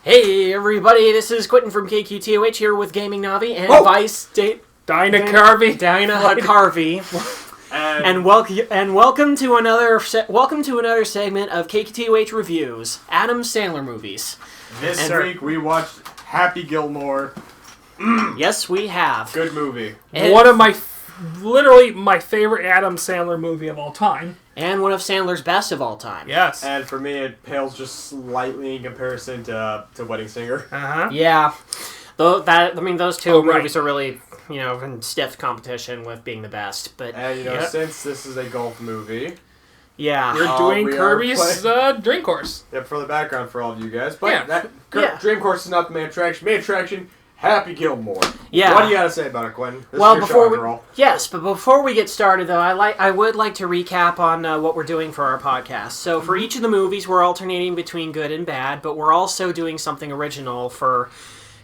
Hey everybody, this is Quentin from KQTUH here with Gaming Navi and Vice Dinah Carvey. And welcome to another segment of KQTUH reviews, Adam Sandler movies. This week we watched Happy Gilmore. Yes, we have. Good movie. One of my favorite Adam Sandler movie of all time. And one of Sandler's best of all time. Yes. And for me, it pales just slightly in comparison to Wedding Singer. Uh-huh. Yeah. Those two movies are really, in stiff competition with being the best. But since this is a golf movie, yeah, we're doing Kirby's Dream Course. Yep, for the background for all of you guys. But Dream Course is not the main attraction. Main attraction, Happy Gilmore. Yeah. What do you got to say about it, Quentin? But before we get started, though, I would like to recap on what we're doing for our podcast. So for each of the movies, we're alternating between good and bad, but we're also doing something original for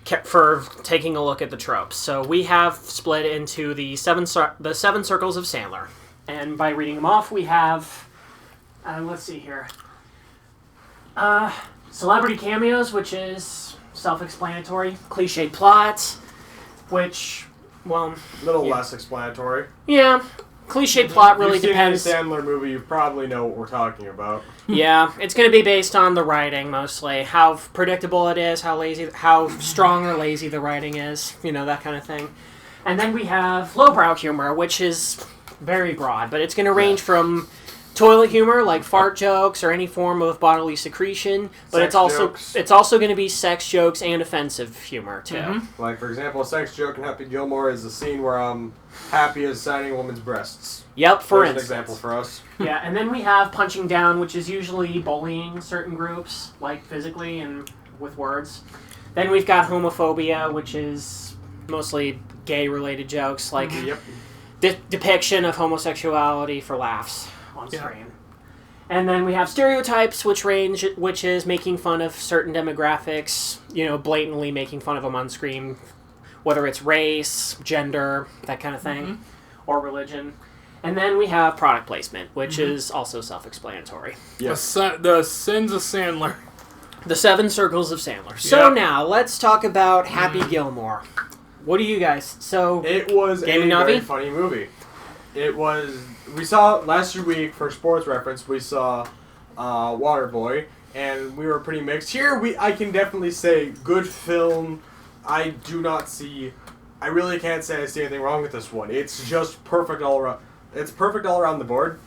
taking a look at the tropes. So we have split into the Seven Circles of Sandler, and by reading them off, we have let's see here, celebrity cameos, which is self-explanatory. Cliched plots, which, less explanatory. Yeah, cliched plot really depends. If you've seen a Sandler movie, you probably know what we're talking about. Yeah, it's going to be based on the writing mostly, how predictable it is, how strong or lazy the writing is, that kind of thing. And then we have lowbrow humor, which is very broad, but it's going to range from toilet humor, like fart jokes or any form of bodily secretion, but it's also going to be sex jokes and offensive humor too. Mm-hmm. Like, for example, a sex joke in Happy Gilmore is the scene where Happy is signing a woman's breasts. Yep, for instance. An example for us. Yeah, and then we have punching down, which is usually bullying certain groups, like physically and with words. Then we've got homophobia, which is mostly gay-related jokes, like depiction of homosexuality for laughs on screen. And then we have stereotypes, which is making fun of certain demographics, blatantly making fun of them on screen, whether it's race, gender, that kind of thing, or religion. And then we have product placement, which is also self-explanatory. Yes. The Sins of Sandler. The Seven Circles of Sandler. So now, let's talk about Happy Gilmore. What do you guys... It was a very funny movie. We saw last week, for sports reference, we saw Waterboy, and we were pretty mixed. Here, I can definitely say, good film. I really can't say I see anything wrong with this one. It's just perfect all around. It's perfect all around the board.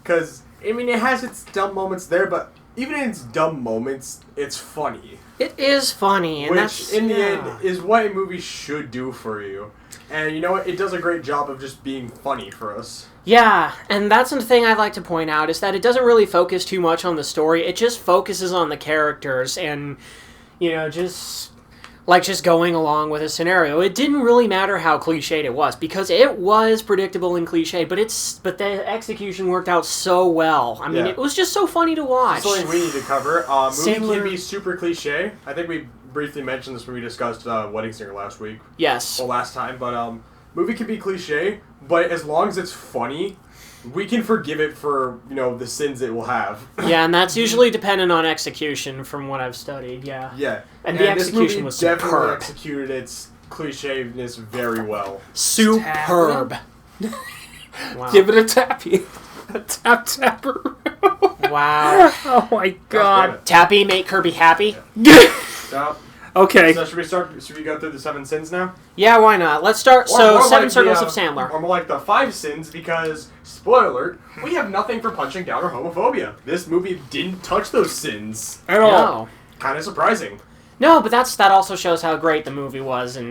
Because, it has its dumb moments there, but even in its dumb moments, it's funny. It is funny. And which, in the end, is what a movie should do for you. And you know what? It does a great job of just being funny for us. Yeah, and that's the thing I'd like to point out, is that it doesn't really focus too much on the story. It just focuses on the characters and, just going along with a scenario. It didn't really matter how cliched it was, because it was predictable and cliched, but the execution worked out so well. It was just so funny to watch. Something we need to cover. Movie can be super cliche. I think we briefly mentioned this when we discussed Wedding Singer last week. Yes. Well, last time, but movie can be cliche, but as long as it's funny, we can forgive it for, the sins it will have. Yeah, and that's usually dependent on execution from what I've studied, yeah. Yeah. And the execution was superb. Definitely executed its clichéness very well. Superb. Wow. Give it a tappy. A tapper. Wow. Oh my god. Tappy make Kirby happy? Stop. Okay. So should we go through the 7 sins now? Yeah, why not? Let's start. Seven Circles of Sandler. Or more like the 5 sins, because, spoiler alert, we have nothing for punching down or homophobia. This movie didn't touch those sins at all. No. Kind of surprising. No, but that also shows how great the movie was in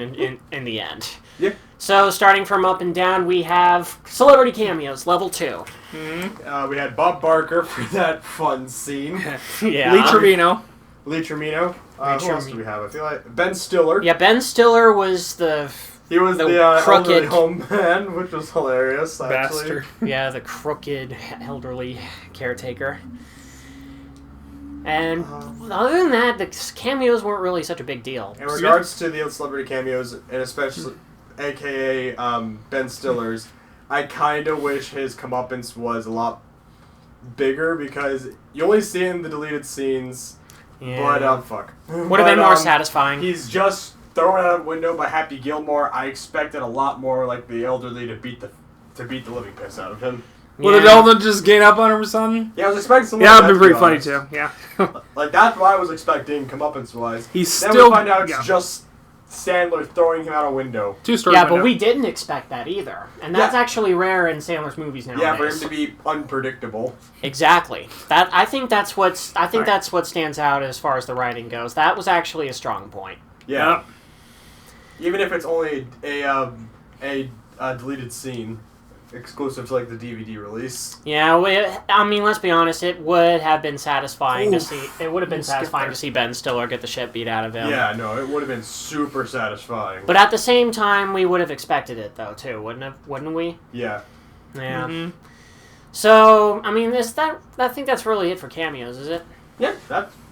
the end. Yeah. So, starting from up and down, we have celebrity cameos, level 2. Mm-hmm. We had Bob Barker for that fun scene. Yeah. Lee Trevino. Who else do we have? I feel like Ben Stiller. Yeah, Ben Stiller was the crooked elderly home man, which was hilarious. Bastard. Yeah, the crooked elderly caretaker. And other than that, the cameos weren't really such a big deal. In regards to the celebrity cameos, and especially, a.k.a. Ben Stiller's, I kind of wish his comeuppance was a lot bigger because you only see it in the deleted scenes. Yeah. But, fuck. Would have been more satisfying. He's just thrown out a window by Happy Gilmore. I expected a lot more like the elderly to beat the living piss out of him. Would Eldon just gain up on him or something? Yeah, I was expecting something Yeah, like that'd that, be to pretty be funny honest. too, yeah. Like, that's what I was expecting, comeuppance-wise. He's then still... we find out it's just Sandler throwing him out a window. Two-story Yeah, window. but we didn't expect that either. And that's actually rare in Sandler's movies nowadays. Yeah, for him to be unpredictable. Exactly. I think that's what stands out as far as the writing goes. That was actually a strong point. Yeah. Even if it's only a deleted scene. Exclusive to, like, the DVD release. Yeah, I mean, let's be honest. It would have been satisfying to see. It would have been satisfying to see Ben Stiller get the shit beat out of him. Yeah, no, it would have been super satisfying. But at the same time, we would have expected it, though, too, wouldn't we? Yeah. Yeah. Mm-hmm. So, I mean, I think that's really it for cameos, is it? Yeah,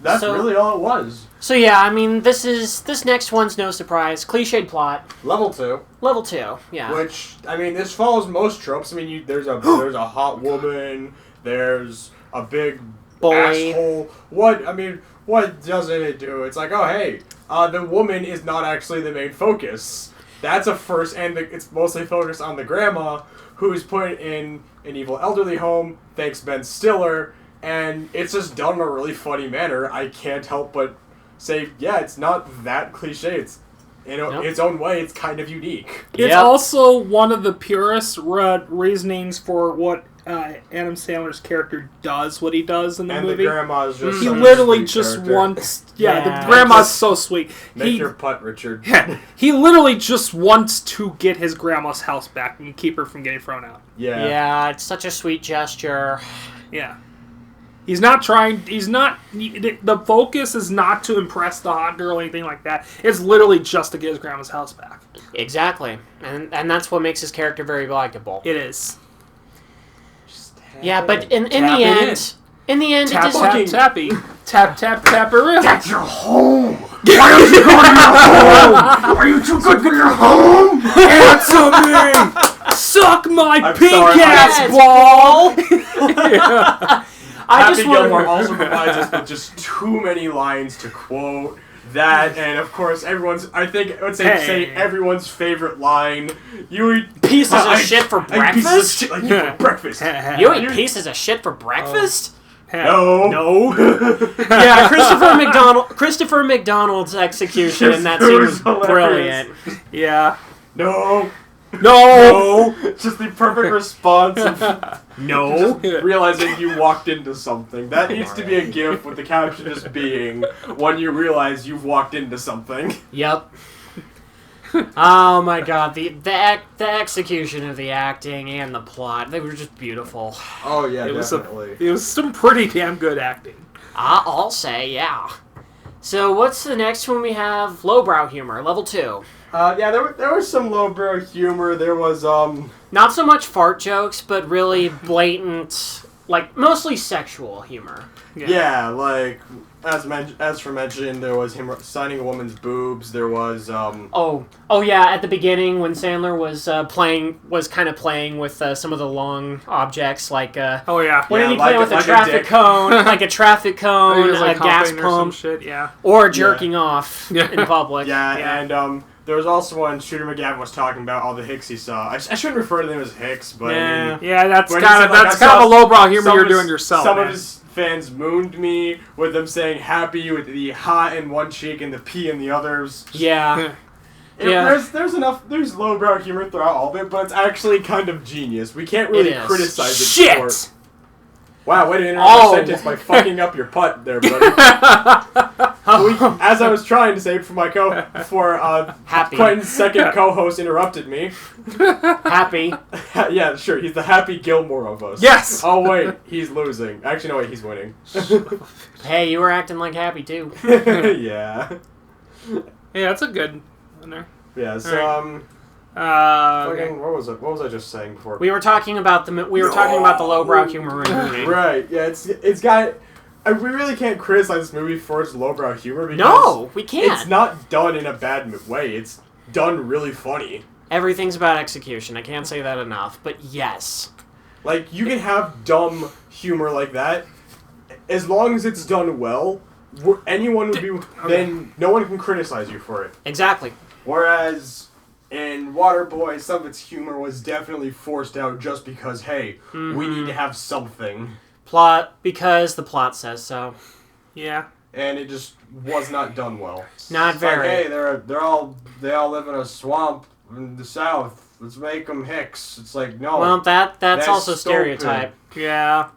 that's really all it was. So yeah, I mean, this next one's no surprise. Cliched plot. Level 2. Level 2, yeah. Which, I mean, this follows most tropes. I mean, there's a hot woman. There's a big bully. Asshole. What doesn't it do? It's like, oh hey, the woman is not actually the main focus. That's a first, and it's mostly focused on the grandma who's put in an evil elderly home. Thanks Ben Stiller. And it's just done in a really funny manner. I can't help but say, yeah, it's not that cliche. It's, its own way, it's kind of unique. It's also one of the purest reasonings for what Adam Sandler's character does, what he does in the movie. And the grandma's just he such literally a sweet just character. wants... Yeah, the grandma's so sweet. Make your putt, Richard. He literally just wants to get his grandma's house back and keep her from getting thrown out. Yeah. Yeah, it's such a sweet gesture. Yeah. The focus is not to impress the hot girl or anything like that. It's literally just to get his grandma's house back. Exactly. And that's what makes his character very likable. It is. Yeah, but in the end, tap, it just... tappy. Tap, tap, tap her in. That's your home! Why don't you go to your home? Are you too good for your home? Answer me! Suck my pink sorry, ass ball! Yeah. Happy Gilmore also provides us with just too many lines to quote. That, and of course, everyone's favorite line. You eat pieces of shit for breakfast? Pieces of shit like you for breakfast. You eat pieces of shit for breakfast? No. Yeah, Christopher McDonald's execution in that scene was brilliant. Yeah. No. Just the perfect response of realizing you walked into something. That needs to be a gif with the caption just being when you realize you've walked into something. Yep. Oh my god, the execution of the acting and the plot, they were just beautiful. Oh yeah, definitely. It was some pretty damn good acting. I'll say, yeah. So what's the next one we have? Lowbrow humor, level 2. Yeah, there was some lowbrow humor. There was not so much fart jokes, but really blatant, like mostly sexual humor. Yeah, like as for mentioned, there was him signing a woman's boobs. There was Oh yeah, at the beginning when Sandler was kind of playing with some of the long objects, like when did he play with a traffic cone, like a traffic cone, a gas pump, shit, or jerking off in public. And there was also one Shooter McGavin was talking about all the hicks he saw. I shouldn't refer to them as hicks, but that's kind of a lowbrow humor you're doing yourself. Some of his fans mooned me with them saying happy with the hot in one cheek and the P in the others. Yeah. There's lowbrow humor throughout all of it, but it's actually kind of genius. We can't really criticize it for it. Wow, way to interrupt my sentence by fucking up your putt there, buddy. As I was trying to say Happy. Quentin's second co-host interrupted me. Happy. Yeah, sure, he's the Happy Gilmore of us. Yes! Oh wait, he's losing. Actually, no wait, he's winning. Hey, you were acting like Happy too. Yeah. Yeah, that's a good one there. Yeah, so what was I just saying before? We were talking about the lowbrow humor in the movie. Right. Yeah, it's got. We really can't criticize this movie for its lowbrow humor because no, we can't. It's not done in a bad way. It's done really funny. Everything's about execution. I can't say that enough, but yes. Like, you can have dumb humor like that, as long as it's done well, anyone would be... Then no one can criticize you for it. Exactly. Whereas in Waterboy, some of its humor was definitely forced out just because, hey, we need to have something. Because the plot says so. Yeah. And it just was not done well. Not It's very. like, hey, they all live in a swamp in the South. Let's make them Hicks. It's like, no. Well, that's also stupid. stereotype. Yeah.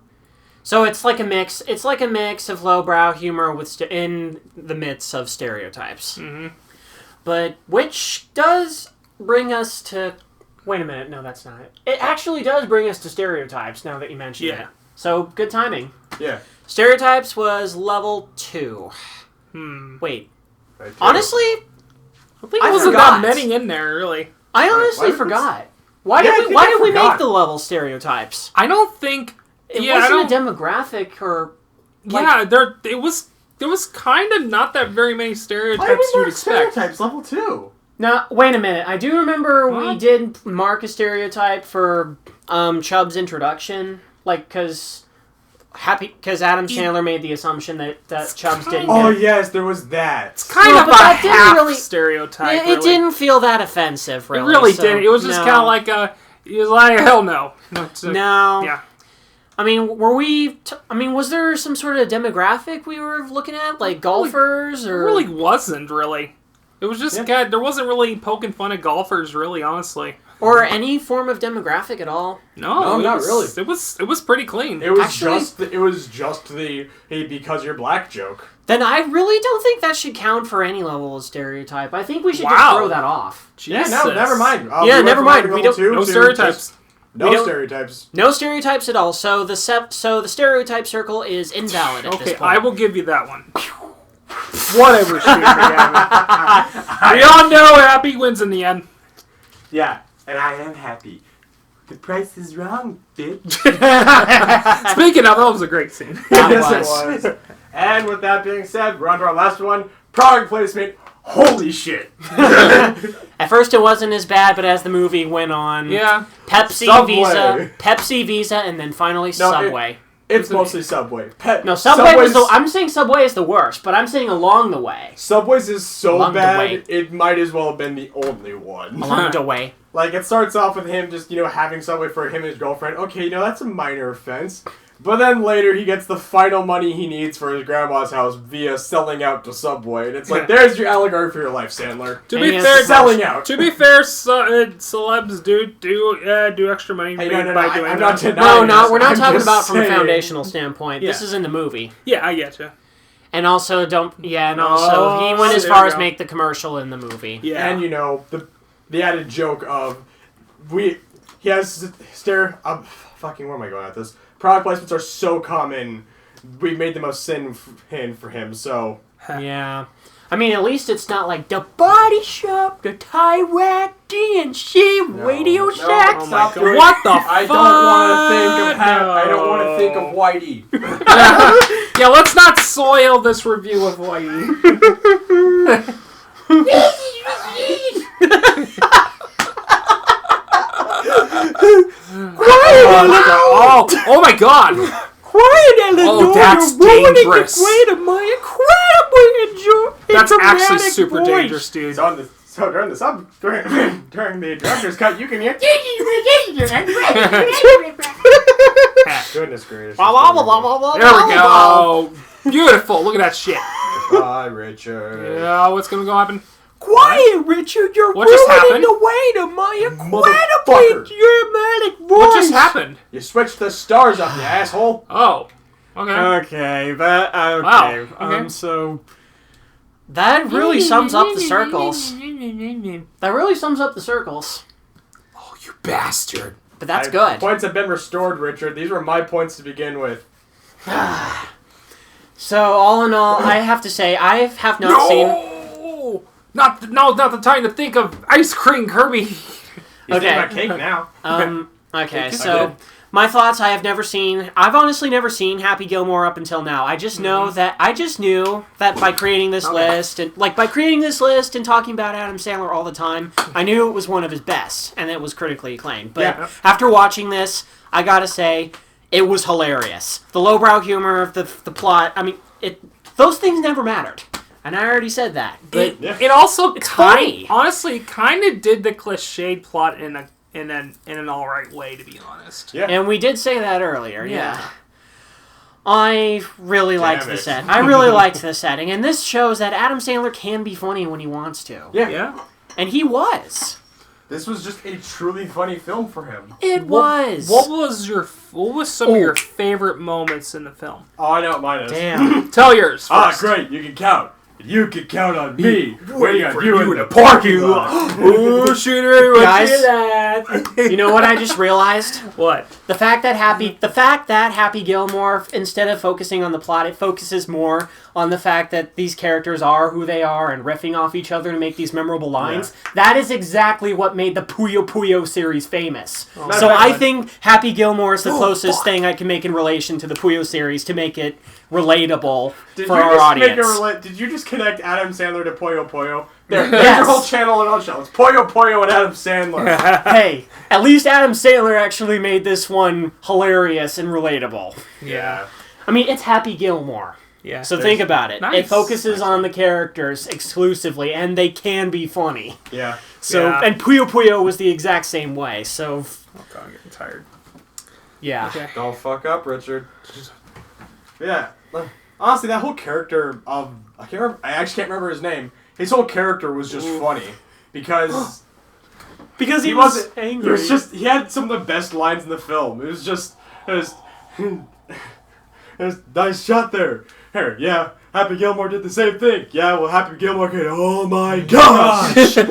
So it's like a mix. It's like a mix of lowbrow humor in the midst of stereotypes. Mm-hmm. But which does bring us to... Wait a minute. No, that's not it. It actually does bring us to stereotypes, now that you mention it. So, good timing. Yeah. Stereotypes was level 2. Wait. Honestly, I think I wasn't forgot. that many in there, really. I honestly forgot. Why did we make the level stereotypes? I don't think... It wasn't a demographic or... There was kind of not that very many stereotypes you'd expect. Stereotypes level 2. Now, wait a minute. I do remember we did mark a stereotype for Chubb's introduction. Like, because Adam Sandler made the assumption that Chubbs didn't Oh, get... yes, there was that. It's kind of but a that didn't half really- stereotype, It didn't feel that offensive, really. It really so, didn't. It was just kind of like he was like, hell no. No. Yeah. I mean, was there some sort of demographic we were looking at? Like golfers or... It really wasn't, really. It was just there wasn't really poking fun at golfers, really, honestly. Or any form of demographic at all. No, not really. It was pretty clean. It was just the hey, because you're black joke. Then I really don't think that should count for any level of stereotype. I think we should just throw that off. Jesus. Yeah, no, never mind. Never mind. We don't. No stereotypes. No stereotypes. No stereotypes at all. So the stereotype circle is invalid at this point. I will give you that one. Whatever, shoot me, Gavin. We all know Happy wins in the end. Yeah, and I am happy. The price is wrong, bitch. Speaking of, that was a great scene. Yes, it was. And with that being said, we're on to our last one. Product placement. Holy shit. At first it wasn't as bad, but as the movie went on... Yeah. Pepsi, Subway. Visa, and then finally Subway. It's mostly Subway. I'm saying Subway is the worst, but I'm saying along the way. Subway's is so Along the way. bad, it might as well have been the only one. Along the way. Like, it starts off with him just, having Subway for him and his girlfriend. Okay, that's a minor offense. But then later he gets the final money he needs for his grandma's house via selling out to Subway. And it's like, there's your allegory for your life, Sandler. To be fair, selling out. To be fair, celebs do extra money by doing that. We're not talking about from a foundational standpoint. Yeah. This is in the movie. Yeah, I get you. And also, he went as far as make the commercial in the movie. Yeah. And, the added joke of, where am I going at this? Product placements are so common, we made the most sin for him, so... Yeah. I mean, at least it's not like the Body Shop, the Thai Whack, DNC, Radio Shack. Oh my God. What the fuck? I don't want to think of Whitey. Yeah, let's not soil this review of Whitey. Oh my God! Quiet, Eleanor! Oh, that's dangerous. The my incredible That's actually super dangerous, dude. So during the director's cut, you can hear. Goodness gracious! There we go. Beautiful. Look at that shit. Bye, Richard. Yeah, what's gonna go happen? Quiet, Richard! You're what just happened? The way to my incredibly dramatic voice. What just happened? You switched the stars up, you asshole. Oh. Okay. Okay. Wow. Okay. So that really sums up the circles. That really sums up the circles. Oh, you bastard! But that's good. Points have been restored, Richard. These were my points to begin with. So all in all, I have to say I have not seen. Not the time to think of ice cream, Kirby. You think about cake now. Okay, so My thoughts, I've honestly never seen Happy Gilmore up until now. I just know that, by creating this list, and talking about Adam Sandler all the time, I knew it was one of his best, and it was critically acclaimed. But after watching this, I gotta say, it was hilarious. The lowbrow humor of the plot, I mean, those things never mattered. And I already said that. But it also funny. Honestly, kind of did the cliched plot in an all right way, to be honest. Yeah. And we did say that earlier. Yeah. I really liked the set. I really liked the setting, and this shows that Adam Sandler can be funny when he wants to. Yeah. And he was. This was just a truly funny film for him. It was. What was some of your favorite moments in the film? Oh, I know what mine is. Damn. Tell yours first. Great. You can count. You can count on me. Waiting for you in the parking lot. Oh, shooter! Guys, you know what I just realized? What? The fact that Happy Gilmore, instead of focusing on the plot, it focuses more on the fact that these characters are who they are and riffing off each other to make these memorable lines. Yeah. That is exactly what made the Puyo Puyo series famous. So I think Happy Gilmore is the closest thing I can make in relation to the Puyo series to make it relatable for our audience. Did you just connect Adam Sandler to Puyo Puyo? There's your whole channel in a nutshell. It's Puyo Puyo and Adam Sandler. Hey, at least Adam Sandler actually made this one hilarious and relatable. Yeah. I mean, it's Happy Gilmore. Yeah. So think about it. Nice. It focuses on the characters exclusively, and they can be funny. Yeah. And Puyo Puyo was the exact same way. So. Oh God, I'm getting tired. Yeah. Okay. Don't fuck up, Richard. Yeah. Honestly, that whole character of I actually can't remember his name. His whole character was just funny because he wasn't angry. It was just he had some of the best lines in the film. It was nice shot there. Here, yeah. Happy Gilmore did the same thing. Yeah, well, Happy Gilmore could. Oh my gosh! It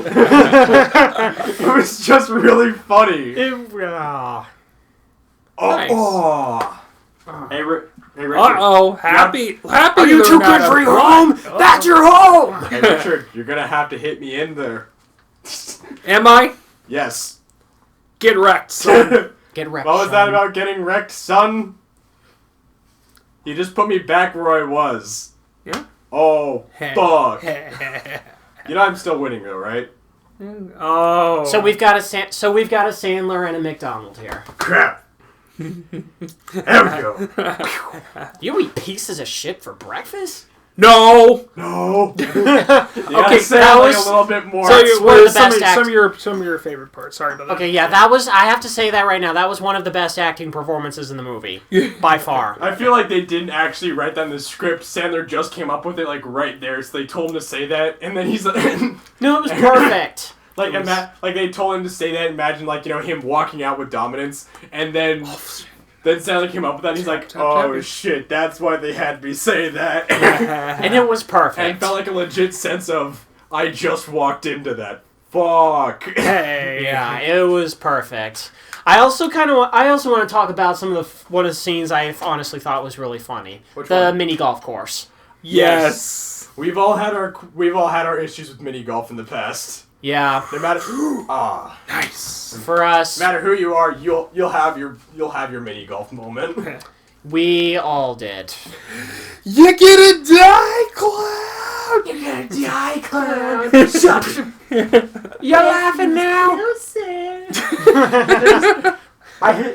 was just really funny. Hey, Richard. Happy. Are you too good for your home? That's your home! Hey, Richard, you're gonna have to hit me in there. Am I? Yes. Get wrecked, son. Get wrecked, What was that about getting wrecked, son? You just put me back where I was. Yeah? Oh, fuck. You know I'm still winning, though, right? Oh. So we've got a Sandler and a McDonald here. Crap. There we go. You eat pieces of shit for breakfast? No. Okay, so that was a little bit more. So some of your favorite parts. Sorry about that. Okay, yeah, that was. I have to say that right now. That was one of the best acting performances in the movie, by far. I feel like they didn't actually write that in the script. Sandler just came up with it like right there, so they told him to say that, and then he's like, "No, it was perfect." Like they told him to say that. Imagine him walking out with dominance, and then. Then Sandler came up with that, and he's like, oh, shit, that's why they had me say that. And it was perfect. And it felt like a legit sense of, I just walked into that. Fuck. Hey. Yeah, it was perfect. I also want to talk about one of the scenes I honestly thought was really funny. The mini golf course. Yes. We've all had our issues with mini golf in the past. Yeah. No matter who. Nice. For us. No matter who you are, you'll have your mini golf moment. We all did. You get a die clown. You get a die clown. Shut. You're laughing now. So sad.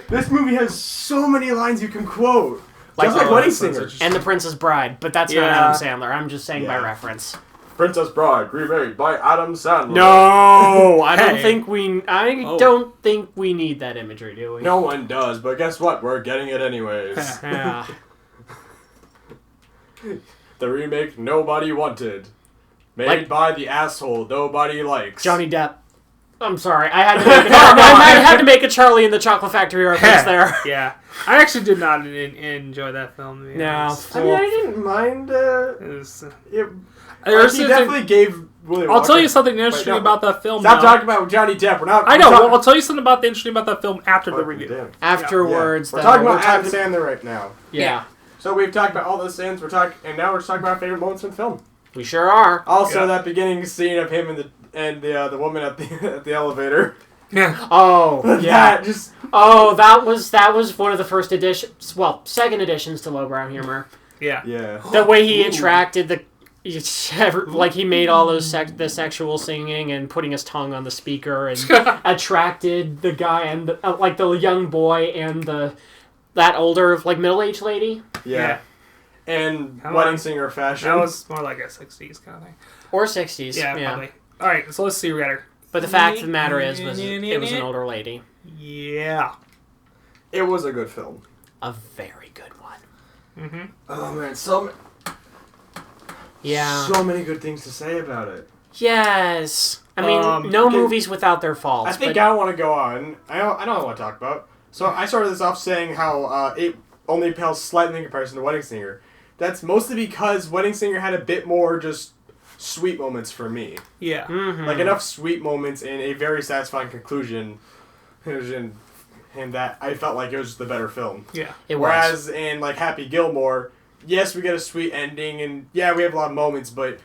This movie has so many lines you can quote. Just like Wedding Singer. And The Princess Bride, but that's not Adam Sandler. I'm just saying by reference. Princess Bride, remade by Adam Sandler. No, I don't think we need that imagery, do we? No one does, but guess what? We're getting it anyways. Yeah. The remake nobody wanted. Made by the asshole nobody likes. Johnny Depp. I'm sorry, I had to make a Charlie in the Chocolate Factory reference there. Yeah. I actually did not enjoy that film. No. I mean, I didn't mind he definitely gave Willy Wonka. I'll tell you something interesting about that film. Stop talking about Johnny Depp. We're not. I know. I'll tell you something interesting about that film after the review. Afterwards, we're talking about Adam Sandler right now. Yeah. So we've talked about all the sins. And now we're talking about our favorite moments in the film. We sure are. Also, that beginning scene of him and the woman at the elevator. Yeah. Oh, yeah. Oh, that was one of the first editions. Well, second editions to lowbrow humor. Yeah. Yeah. The way he attracted like he made all those the sexual singing and putting his tongue on the speaker and attracted the guy and like the young boy and that older like middle-aged lady. Yeah. And wedding singer fashion. That was more like a 60s kind of thing. Or 60s. Yeah, probably. All right, so let's see Redder. But the fact of the matter is, it was an older lady. Yeah. It was a good film. A very good one. Mm-hmm. Oh, man. So many good things to say about it. Yes. I mean, no movies without their faults. I think I want to go on. I don't want to talk about. So I started this off saying how it only pales slightly in comparison to Wedding Singer. That's mostly because Wedding Singer had a bit more just sweet moments for me. Yeah. Mm-hmm. Like enough sweet moments and a very satisfying conclusion. And that I felt like it was the better film. Yeah. Whereas in like Happy Gilmore, yes, we get a sweet ending and yeah, we have a lot of moments, but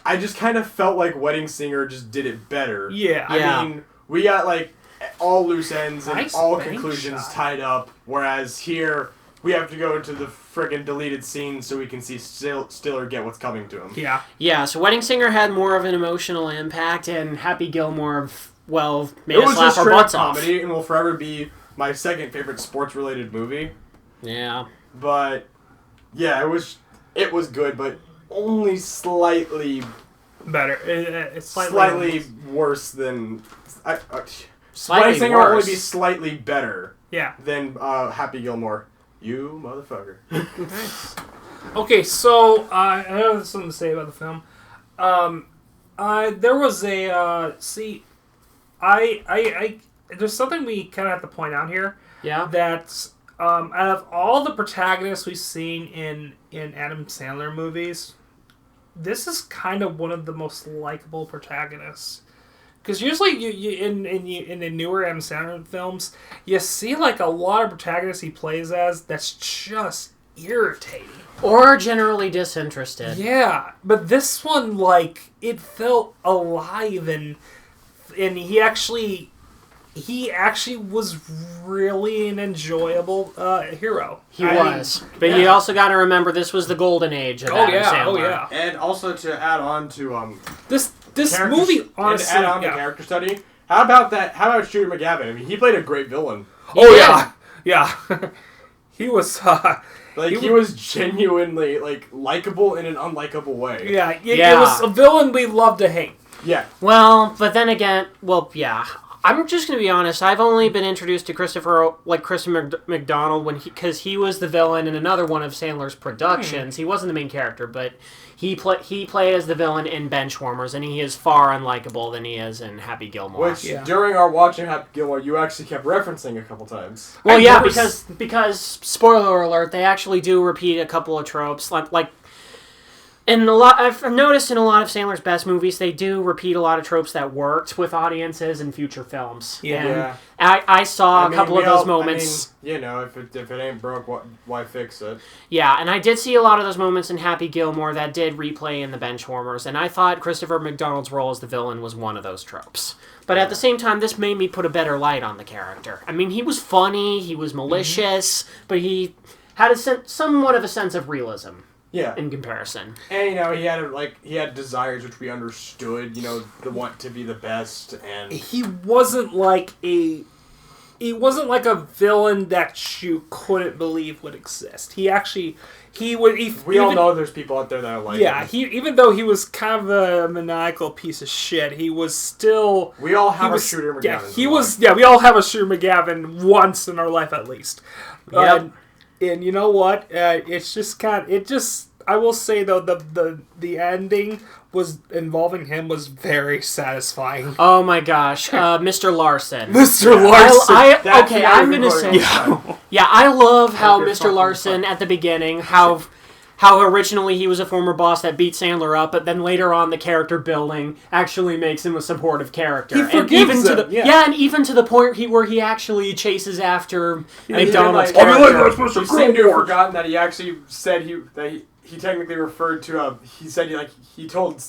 I just kind of felt like Wedding Singer just did it better. Yeah. I mean, we got like all loose ends and all conclusions shot. tied up, whereas here we have to go into the friggin' deleted scene so we can see Stiller get what's coming to him. Yeah. Yeah, so Wedding Singer had more of an emotional impact, and Happy Gilmore, well, made us laugh our butts off. It was a comedy and will forever be my second favorite sports-related movie. Yeah. But, yeah, it was good, but only slightly... Better. It's slightly worse than... Slightly Wedding Singer worse. will only be slightly better than Happy Gilmore. You motherfucker. Nice. Okay, so I have something to say about the film. There was a there's something we kind of have to point out here. Yeah. That out of all the protagonists we've seen in Adam Sandler movies, this is kind of one of the most likable protagonists. Because usually in the newer Adam Sandler films, you see like a lot of protagonists he plays as that's just irritating. Or generally disinterested. Yeah, but this one, like, it felt alive and he actually was really an enjoyable hero. He was. But you also got to remember this was the golden age of Adam Sandler. Oh, yeah. And also to add on to... This movie, honestly... And add on to character study, how about Shooter McGavin? I mean, he played a great villain. Yeah. He was... he was genuinely, likable in an unlikable way. Yeah, it was a villain we love to hate. Yeah. Well, but then again, I'm just going to be honest. I've only been introduced to Christopher McDonald because he was the villain in another one of Sandler's productions. He wasn't the main character, but he played as the villain in Benchwarmers, and he is far unlikable than he is in Happy Gilmore. Which, during our watching Happy Gilmore, you actually kept referencing a couple times. Well, because spoiler alert, they actually do repeat a couple of tropes, like. I've noticed in a lot of Sandler's best movies, they do repeat a lot of tropes that worked with audiences in future films. Yeah. And I saw a couple of those moments. if it ain't broke, why fix it? Yeah, and I did see a lot of those moments in Happy Gilmore that did replay in the Benchwarmers, and I thought Christopher McDonald's role as the villain was one of those tropes. But at the same time, this made me put a better light on the character. I mean, he was funny, he was malicious, but he had somewhat of a sense of realism. Yeah. In comparison. And, he had desires which we understood, the want to be the best, and... He wasn't like a villain that you couldn't believe would exist. We all know there's people out there that are like him. Even though he was kind of a maniacal piece of shit, he was still... We all have a Shooter McGavin. We all have a Shooter McGavin once in our life at least. Yep. And you know what? It's just I will say though the ending was involving him was very satisfying. Oh my gosh, Mr. Larson. Mr. Larson. I'm gonna say. Yeah, I love how Mr. Larson at the beginning how originally he was a former boss that beat Sandler up, but then later on the character building actually makes him a supportive character. He forgives him. And even to the point where he actually chases after McDonald's character. He seemed to have forgotten that he actually said he technically referred to he said he told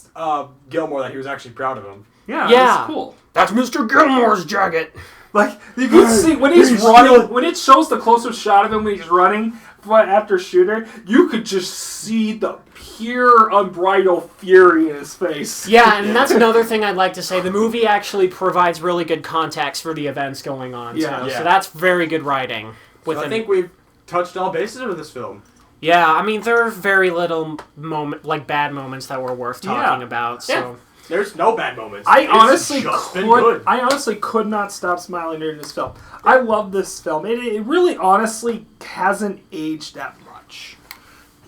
Gilmore that he was actually proud of him. Yeah, Yeah. that's cool. That's Mr. Gilmore's jacket. Like you can see when he's running, when it shows the close-up shot of him when he's running after shooter, you could just see the pure unbridled fury in his face. Yeah, and that's another thing I'd like to say. The movie actually provides really good context for the events going on. Yeah. So that's very good writing. So I think we've touched all bases with this film. Yeah, I mean, there are very little bad moments that were worth talking about. So. Yeah. There's no bad moments. I Been good. honestly could not stop smiling during this film. I love this film. It really honestly hasn't aged that much.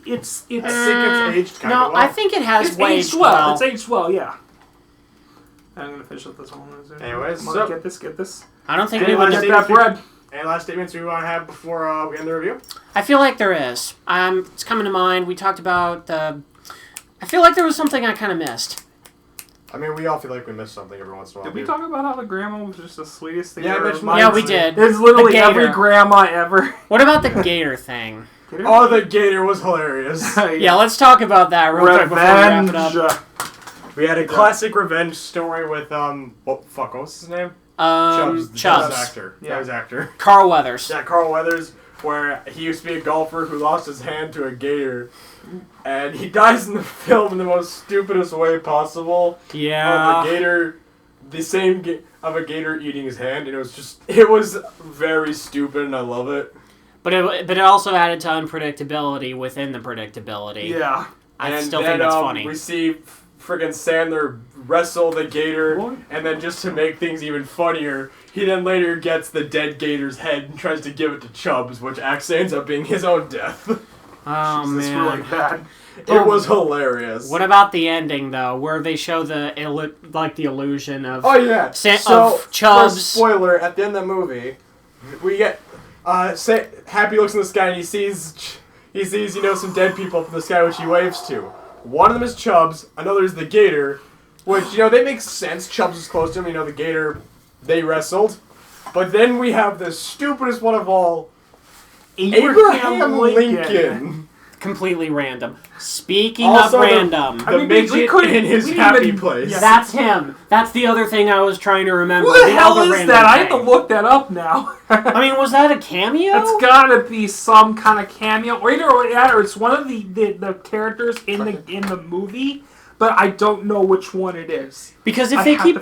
It's I think it's aged kind of well. I think it has aged well. It's aged well, yeah. I'm gonna finish up this one. Anyways, Come on, get this. I don't think Any we would. Get that bread. Any last statements we want to have before we end the review? I feel like there is. It's coming to mind. We talked about the. I feel like there was something I kind of missed. I mean, we all feel like we missed something every once in a while. Did we talk about how the grandma was just the sweetest thing Yeah, ever? Yeah, we did. It's literally The every gator. grandma ever. What about the gator thing? Oh, the gator was hilarious. Yeah, let's talk about that real quick before we wrap it up. We had a classic revenge story with what was his name? Chubbs. That was actor. Yeah. That was actor. Carl Weathers. Yeah, Carl Weathers, where he used to be a golfer who lost his hand to a gator, and he dies in the film in the most stupidest way possible. Yeah. Of a gator, of a gator eating his hand, and it was very stupid, and I love it. But it also added to unpredictability within the predictability. Yeah. I still think that's funny. We see friggin' Sandler wrestle the gator, and then just to make things even funnier, he then later gets the dead gator's head and tries to give it to Chubbs, which actually ends up being his own death. Oh, This is man. really bad. It was hilarious. What about the ending, though, where they show the illusion of... Oh, yeah. of Chubbs. For spoiler, at the end of the movie, we get... Happy looks in the sky and he sees some dead people from the sky, which he waves to. One of them is Chubbs, another is the gator, which, they make sense. Chubbs is close to him, the gator, they wrestled. But then we have the stupidest one of all, Abraham Lincoln. Completely random. Speaking Also, of random... The midget in his happy place. Yeah, that's him. That's the other thing I was trying to remember. Who the hell other is random that? I have thing. to look that up now. I mean, was that a cameo? It's gotta be some kind of cameo, or it's one of the characters in the movie, but I don't know which one it is. Because if they keep...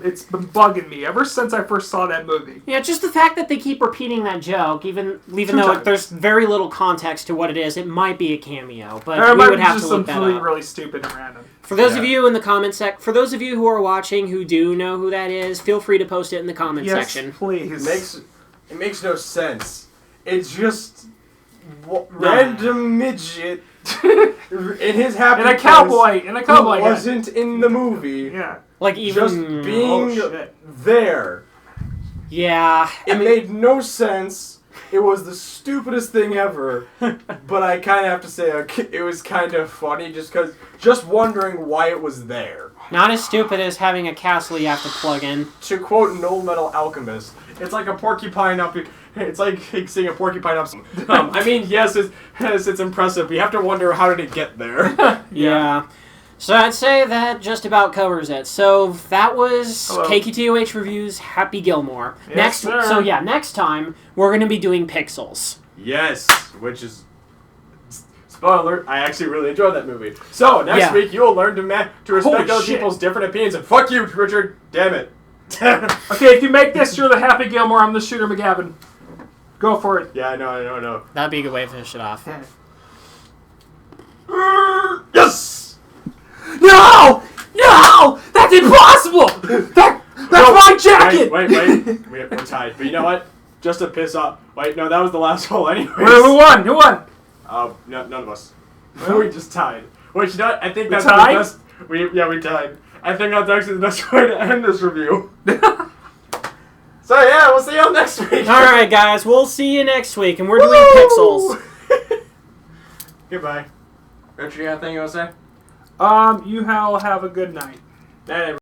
it's been bugging me ever since I first saw that movie. Yeah, just the fact that they keep repeating that joke, even though there's very little context to what it is, it might be a cameo, but we would have to look that up. Something really stupid and random. For those of you in the comment for those of you who are watching who do know who that is, feel free to post it in the comment section. Please. It makes no sense. It's just random midget in his happy In a cowboy hat. wasn't in the movie. Yeah. Like even Just being there. Yeah. It made no sense. It was the stupidest thing ever. But I kind of have to say it was kind of funny just wondering why it was there. Not as stupid as having a castle you have to plug in. To quote an Old Metal Alchemist, it's like a porcupine up. It's like seeing a porcupine up. I mean, yes, it's impressive. But you have to wonder how did it get there. Yeah. So I'd say that just about covers it. So that was KQTUH Reviews Happy Gilmore. Yes, sir. Next time we're going to be doing Pixels. Yes, which is spoiler. I actually really enjoyed that movie. So next week you will learn to respect other people's different opinions. And fuck you, Richard. Damn it. Okay, if you make this, you're the Happy Gilmore. I'm the Shooter McGavin. Go for it. Yeah, I know. That'd be a good way to finish it off. Yes. No! That's impossible! That's my jacket! Wait. We're tied. But you know what? Just to piss off. Wait, no, that was the last hole anyways. Who won? None of us. We just tied. Wait, you know what? I think that's tied? the best. We tied. I think that's actually the best way to end this review. So yeah, we'll see you all next week. Alright guys, we'll see you next week, and we're doing Pixels. Goodbye. Richard, you got anything you want to say? You all have a good night. Night,